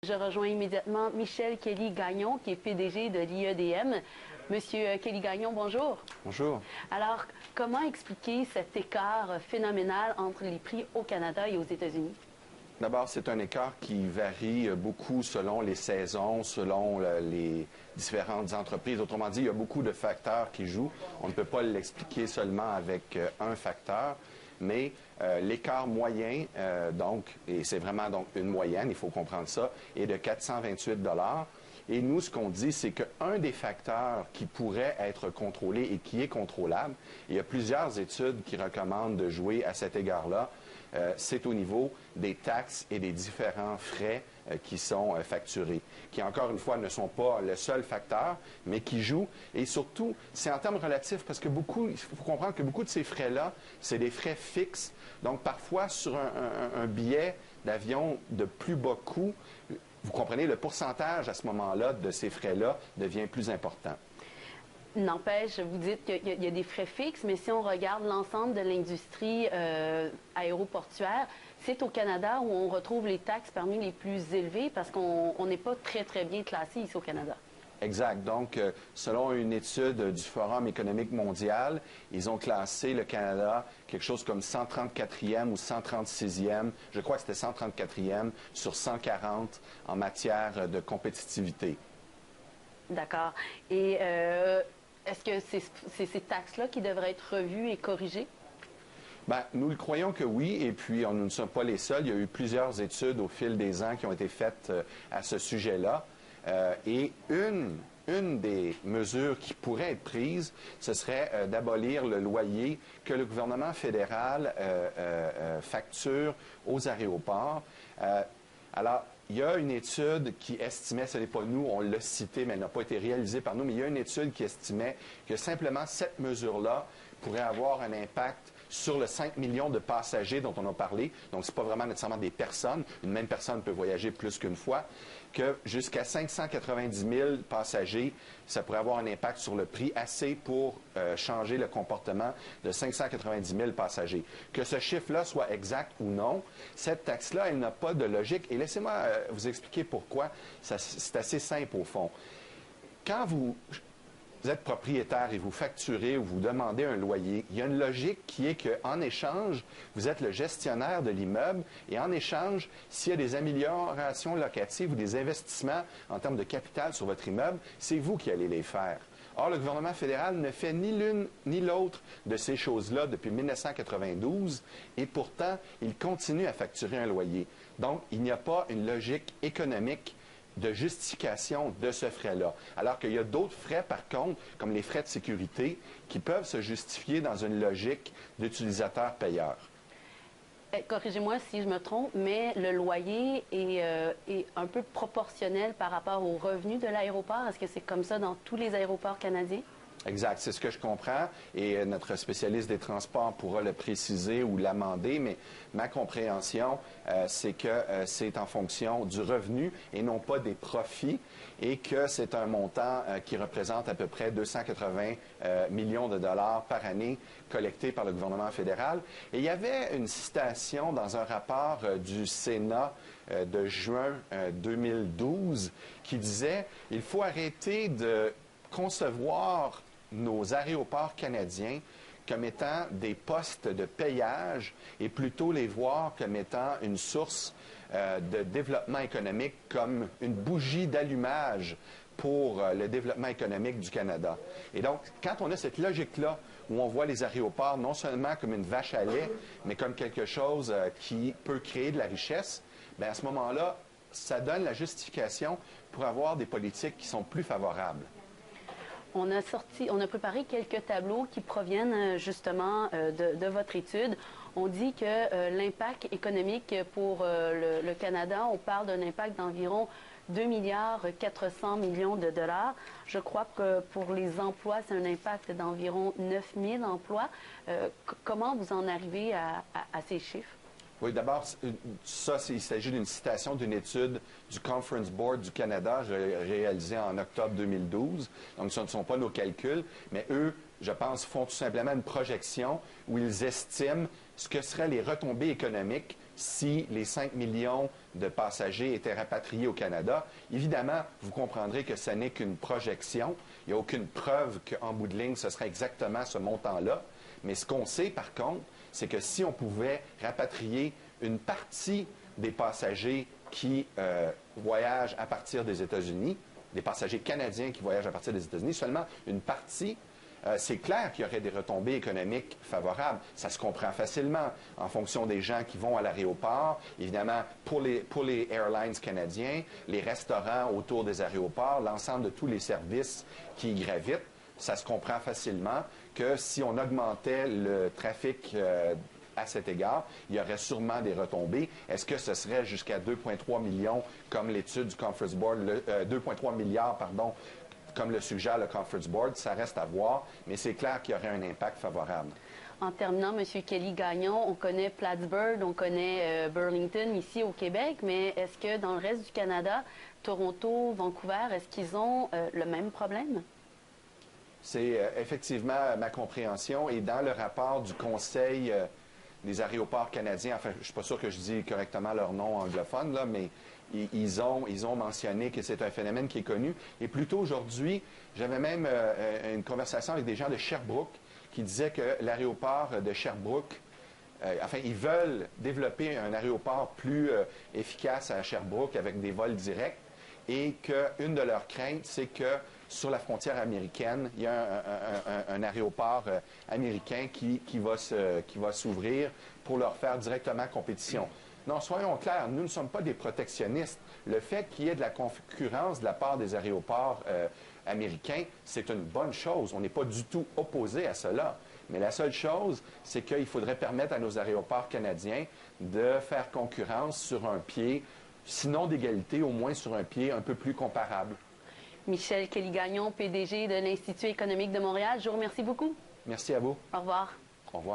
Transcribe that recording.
Je rejoins immédiatement Michel Kelly-Gagnon, qui est PDG de l'IEDM. Monsieur Kelly-Gagnon, bonjour. Bonjour. Alors, comment expliquer cet écart phénoménal entre les prix au Canada et aux États-Unis? D'abord, c'est un écart qui varie beaucoup selon les saisons, selon les différentes entreprises. Autrement dit, il y a beaucoup de facteurs qui jouent. On ne peut pas l'expliquer seulement avec un facteur, mais l'écart moyen, et c'est vraiment donc une moyenne, il faut comprendre ça, est de 428 $. Et nous, ce qu'on dit, c'est qu'un des facteurs qui pourrait être contrôlé et qui est contrôlable, il y a plusieurs études qui recommandent de jouer à cet égard-là, c'est au niveau des taxes et des différents frais qui sont facturés, qui encore une fois ne sont pas le seul facteur, mais qui jouent. Et surtout, c'est en termes relatifs, parce que il faut comprendre que beaucoup de ces frais-là, c'est des frais fixes. Donc parfois, sur un billet d'avion de plus bas coût, vous comprenez, le pourcentage à ce moment-là de ces frais-là devient plus important. N'empêche, vous dites qu'il y a des frais fixes, mais si on regarde l'ensemble de l'industrie aéroportuaire, c'est au Canada où on retrouve les taxes parmi les plus élevées parce qu'on n'est pas très, très bien classé ici au Canada. Exact. Donc, selon une étude du Forum économique mondial, ils ont classé le Canada quelque chose comme 134e ou 136e, je crois que c'était 134e sur 140 en matière de compétitivité. D'accord. Et est-ce que c'est ces taxes-là qui devraient être revues et corrigées? Bien, nous le croyons que oui, et puis nous ne sommes pas les seuls. Il y a eu plusieurs études au fil des ans qui ont été faites à ce sujet-là. Et une des mesures qui pourrait être prise, ce serait d'abolir le loyer que le gouvernement fédéral facture aux aéroports. Alors, il y a une étude qui estimait, ce n'est pas nous, on l'a cité, mais elle n'a pas été réalisée par nous, mais il y a une étude qui estimait que simplement cette mesure-là pourrait avoir un impact sur le 5 millions de passagers dont on a parlé. Donc, ce n'est pas vraiment nécessairement des personnes. Une même personne peut voyager plus qu'une fois. Que jusqu'à 590 000 passagers, ça pourrait avoir un impact sur le prix assez pour changer le comportement de 590 000 passagers. Que ce chiffre-là soit exact ou non, cette taxe-là, elle n'a pas de logique. Et laissez-moi vous expliquer pourquoi. C'est assez simple au fond. Quand vous êtes propriétaire et vous facturez ou vous demandez un loyer, il y a une logique qui est qu'en échange, vous êtes le gestionnaire de l'immeuble et en échange, s'il y a des améliorations locatives ou des investissements en termes de capital sur votre immeuble, c'est vous qui allez les faire. Or, le gouvernement fédéral ne fait ni l'une ni l'autre de ces choses-là depuis 1992 et pourtant, il continue à facturer un loyer. Donc, il n'y a pas une logique économique de justification de ce frais-là. Alors qu'il y a d'autres frais, par contre, comme les frais de sécurité, qui peuvent se justifier dans une logique d'utilisateur-payeur. Corrigez-moi si je me trompe, mais le loyer est un peu proportionnel par rapport aux revenus de l'aéroport. Est-ce que c'est comme ça dans tous les aéroports canadiens? Exact, c'est ce que je comprends et notre spécialiste des transports pourra le préciser ou l'amender, mais ma compréhension, c'est que c'est en fonction du revenu et non pas des profits et que c'est un montant qui représente à peu près 280 millions de dollars par année collectés par le gouvernement fédéral. Et il y avait une citation dans un rapport du Sénat de juin 2012 qui disait « Il faut arrêter de concevoir nos aéroports canadiens comme étant des postes de payage et plutôt les voir comme étant une source de développement économique, comme une bougie d'allumage pour le développement économique du Canada. » Et donc, quand on a cette logique-là, où on voit les aéroports non seulement comme une vache à lait, mais comme quelque chose qui peut créer de la richesse, bien à ce moment-là, ça donne la justification pour avoir des politiques qui sont plus favorables. On a préparé quelques tableaux qui proviennent justement de votre étude. On dit que l'impact économique pour le Canada, on parle d'un impact d'environ 2,4 milliards de dollars. Je crois que pour les emplois, c'est un impact d'environ 9 000 emplois. Comment vous en arrivez à ces chiffres? Oui, d'abord, ça, il s'agit d'une citation d'une étude du Conference Board du Canada, réalisée en octobre 2012. Donc, ce ne sont pas nos calculs, mais eux, je pense, font tout simplement une projection où ils estiment ce que seraient les retombées économiques si les 5 millions de passagers étaient rapatriés au Canada. Évidemment, vous comprendrez que ce n'est qu'une projection. Il n'y a aucune preuve qu'en bout de ligne, ce serait exactement ce montant-là. Mais ce qu'on sait, par contre, c'est que si on pouvait rapatrier une partie des passagers qui voyagent à partir des États-Unis, des passagers canadiens qui voyagent à partir des États-Unis, seulement une partie, c'est clair qu'il y aurait des retombées économiques favorables. Ça se comprend facilement en fonction des gens qui vont à l'aéroport. Évidemment, pour les airlines canadiens, les restaurants autour des aéroports, l'ensemble de tous les services qui y gravitent, ça se comprend facilement que si on augmentait le trafic à cet égard, il y aurait sûrement des retombées. Est-ce que ce serait jusqu'à 2,3 millions comme l'étude du Conference Board, 2,3 milliards, pardon, comme le suggère le Conference Board? Ça reste à voir, mais c'est clair qu'il y aurait un impact favorable. En terminant, M. Kelly-Gagnon, on connaît Plattsburgh, on connaît Burlington ici au Québec, mais est-ce que dans le reste du Canada, Toronto, Vancouver, est-ce qu'ils ont le même problème? C'est effectivement ma compréhension. Et dans le rapport du Conseil des aéroports canadiens, enfin, je ne suis pas sûr que je dis correctement leur nom anglophone, là, mais ils ont mentionné que c'est un phénomène qui est connu. Et plus tôt aujourd'hui, j'avais même une conversation avec des gens de Sherbrooke qui disaient que l'aéroport de Sherbrooke, enfin, ils veulent développer un aéroport plus efficace à Sherbrooke avec des vols directs et qu'une de leurs craintes, c'est que sur la frontière américaine, il y a un aéroport américain qui va s'ouvrir pour leur faire directement compétition. Non, soyons clairs, nous ne sommes pas des protectionnistes. Le fait qu'il y ait de la concurrence de la part des aéroports américains, c'est une bonne chose. On n'est pas du tout opposé à cela. Mais la seule chose, c'est qu'il faudrait permettre à nos aéroports canadiens de faire concurrence sur un pied, sinon d'égalité, au moins sur un pied un peu plus comparable. Michel Kelly-Gagnon, PDG de l'Institut économique de Montréal, je vous remercie beaucoup. Merci à vous. Au revoir. Au revoir.